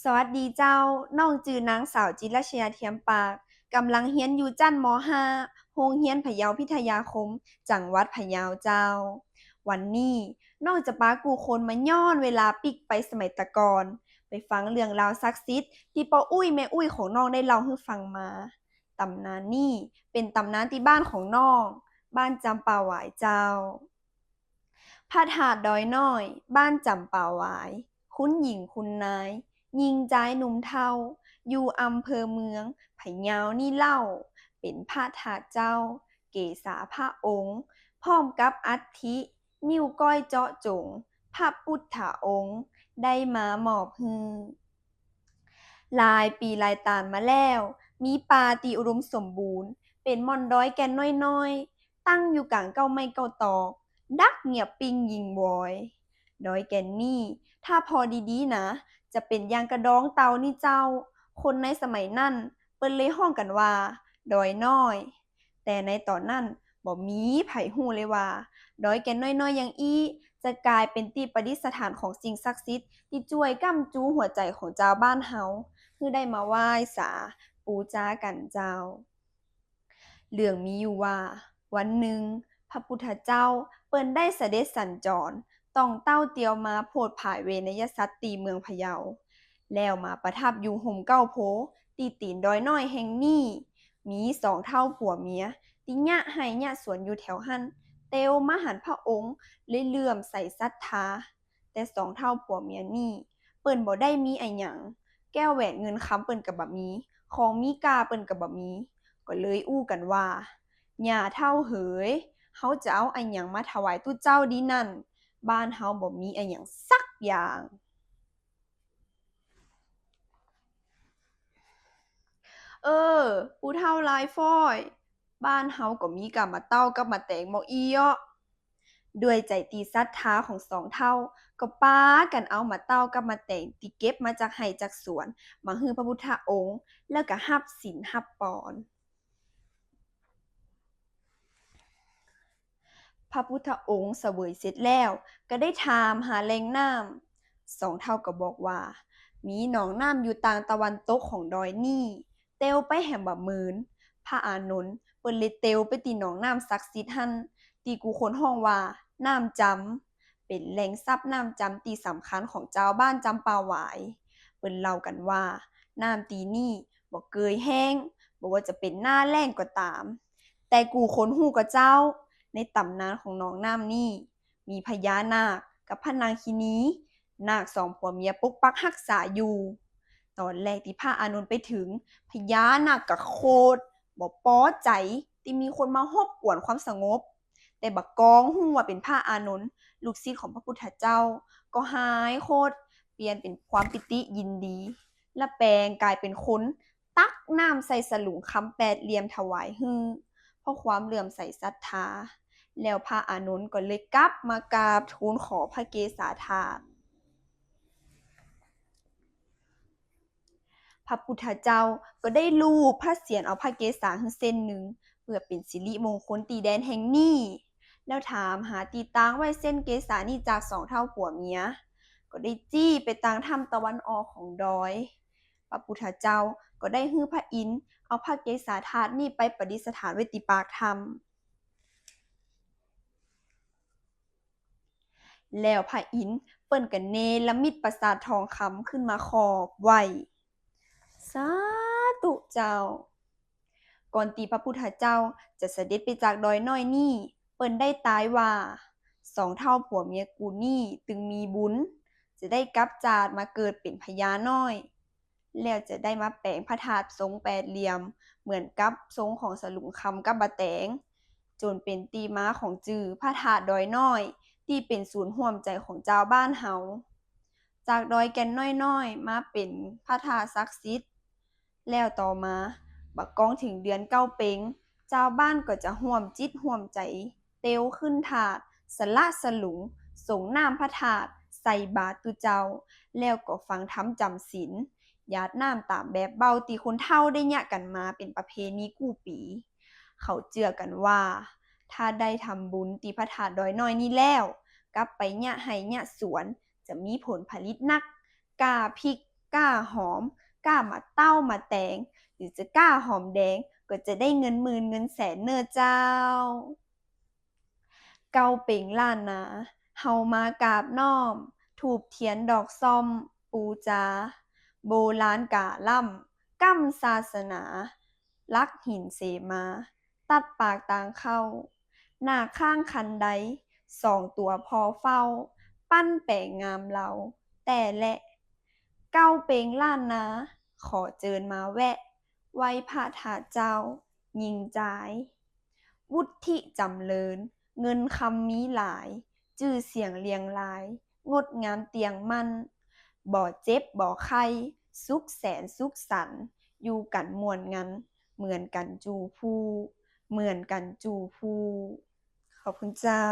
สวัสดีเจ้าน้องจือนางสาวจิรชยาเทียมปากกำลังเรียนอยู่ชั้นม. 5โรงเรียนพะเยาพิทยาคมจังหวัดพะเยาเจ้าวันนี้น้องจะพากูคนมาย้อนเวลาปิกไปสมัยตะกอนไปฟังเรื่องราวศักดิ์สิทธิ์ที่ป้าอุ้ยแม่อุ้ยของน้องได้เล่าให้ฟังมาตำนานนี่เป็นตำนานที่บ้านของน้องบ้านจำปาหวายเจ้าพระธาตุดอยน้อยบ้านจำปาหวายคุณหญิงคุณนาย ยิงใจหนุ่มเทาอยู่อำเภอเมืองพะเยานี่เล่าเป็นพระธาตุเจ้าเกศาพระองค์พร้อมกับอัฐินิ้วก้อยเจาะจงพระพุทธองค์ได้มามอบฮือหลายปีหลายตานมาแล้วมีป่าที่อุดมสมบูรณ์เป็นม่อนดอยแก่นน้อยๆตั้งอยู่กลางเก้าไม้เก้าตอกดักเงียบปิงยิงวอยดอยแก่นนี่ถ้าพอดีๆนะจะเป็นอย่างกระดองเต่านี่เจ้าคนในสมัยนั้นเปิ้นเลยฮ้องกันว่าดอยน้อยแต่ในตอนนั้นบ่มีไผฮู้เลยว่าดอยแก่นน้อยๆอย่างอี้จะกลายเป็นที่ประดิษฐานของสิ่งศักดิ์สิทธิ์ที่ช่วยก้ำจูหัวใจของเจ้าบ้านเฮาคือได้มาไหว้สาปูจากันเจ้าเรื่องมีอยู่ว่าวันหนึ่งพระพุทธเจ้าเปิ้นได้เสด็จสัญจรต้องเต้าเตียวมาโพดผายเวนยสัตว์ตีเมืองพะเยาแล้วมาประทับอยู่ห่มเก้าโพตีตีนดอยน้อยแห่งนี้มีสองเท่าผัวเมียติญะให้ญะสวนอยู่แถวหันเตวมาหันพระองค์เลยเลื่อมใส่ศรัทธาแต่สองเท่าผัวเมียนี่เปิ้นบ่ได้มีอะหยัง แก้วแหวนเงินคำเปิ้นก็บ่มีของมีค่าเปิ้นก็บ่มีก็เลยอู้กันว่าย่าเฒ่าเอ๋ยเฮาจะเอาอะหยังมาถวายตุเจ้าดีนั่นบ้านเฮาบ่มีอะหยังสักอย่างเออผู้เฒ่าหลายฟ้อยบ้านเฮาก็มีกะมะเต้ากับมะแตงบ่อีย้อด้วยใจที่ศรัทธาของสองเฒ่าก็พากันเอามะเต้ากับมะแตงที่เก็บมาจากไร่จากสวนมาให้พระพุทธองค์แล้วก็รับศีลรับปอน พระพุทธองค์เสวยเสร็จแล้วก็ได้ถามหาแหล่งน้ำสองเท่าก็บอกว่ามีหนองน้ำอยู่ทางตะวันตกของดอยนี่เตวไปแห่งบะมืนพระอานนท์เปิ้นเลยเตวไปตีหนองน้ำศักดิ์สิทธิ์หั่นที่กูคนห้องว่าน้ำจำเป็นแหล่งทรัพย์น้ำจำที่สำคัญของเจ้าบ้านจำปาหวายเปิ้นเล่ากันว่าน้ำตีนี่บ่เกยแห้งบ่ว่าจะเป็นหน้าแล้งก็ตามแต่กูคนฮู้ก็เจ้า ในตำนานของน้องน้ำนี่มีพญานาคกับพระนางคินีนาคสองผัวเมียปกปักรักษาอยู่ตอนแรกที่พระอานนท์ไปถึงพญานาคก็โคตรบ่พอใจที่มีคนมารบกวนความสงบแต่บักกองฮู้ว่าเป็นพระอานนท์ลูกศิษย์ของพระพุทธเจ้าก็หายโคตรเปลี่ยนเป็นความปิติยินดีและแปลงกลายเป็นคนตักน้ำใส่สลุงคำแปดเหลี่ยมถวายฮือเพราะความเลื่อมใสศรัทธา แล้วพระอานนท์ก็เลยกลับมากราบทูลขอพระเกศาธาตุพระพุทธเจ้าก็ได้ลูบพระเศียรเอาพระเกศาให้เส้นหนึ่งเพื่อเป็นสิริมงคลตีแดนแห่งนี้แล้วถามหาตีตางไว้เส้นเกศานี่จากสองเท่าผัวเมียก็ได้จี้ไปตางถ้ำตะวันออกของดอยพระพุทธเจ้าก็ได้ฮื้อพระอินทร์เอาพระเกศาธาตุนี่ไปประดิษฐานไว้ติปากถ้ำ แล้วพระอินทร์เปิ้นก็เนรมิตปราสาททองคำขึ้นมาครอบไว้สาธุเจ้าก่อนที่พระพุทธเจ้าจะเสด็จไปจากดอยน้อยนี่เปิ้นได้ตายว่าสองเท่าผัวเมียกูนี่ตึงมีบุญจะได้กลับจาดมาเกิดเป็นพญาน้อยแล้วจะได้มาแปลงพระธาตุทรงแปดเหลี่ยมเหมือนกับทรงของสลุงคำกับบะแตงจนเป็นตีม้าของจือพระธาตุดอยน้อย ที่เป็นศูนย์ร่วมใจของเจ้าบ้านเฮาจากดอยแก่นน้อยๆมาเป็นพระธาตุศักดิ์สิทธิ์แล้วต่อมาบักกองถึงเดือนเก้าเป็งเจ้าบ้านก็จะร่วมจิตร่วมใจเตวขึ้นถาดสละสลุงส่งน้ำพระธาตุใส่บาตรตุเจ้าแล้วก็ฟังธรรมจำศีลญาติน้ำตามแบบเบาที่คนเฒ่าได้ยะกันมาเป็นประเพณีกู้ปีเขาเชื่อกันว่าถ้าได้ทำบุญที่พระธาตุดอยน้อยนี้แล้วกลับไปยะไร่ยะสวนจะมีผลผลิตนักกาพริก ก้าหอมก้ามาเต้ามาแตงหรือจะก้าหอมแดงก็จะได้เงินหมื่นเงินแสนเนอเจ้าเกาเป่งล้านนาเฮามากราบน้อมถูบเทียนดอกซ่อมปูจาโบราณกาล่ำกั้มศาสนาลักหินเสมาตัดปากต่างเข้าหน้าข้างคันใดสองตัวพอเฝ้าปั้นแปะงามเราแต่และเก้าเปงล้านนาขอเจิญมาแวะไว้พระถาเจ้ายิงจ่ายวุฒิจำเริญเงินคำมีหลายจื่อเสียงเรียงรายงดงามเตียงมันบ่เจ็บบ่ไข้สุขแสนสุขสันต์อยู่กันมวนงันเหมือนกันจูผู้เหมือนกันจูผู้ขอบคุณเจ้า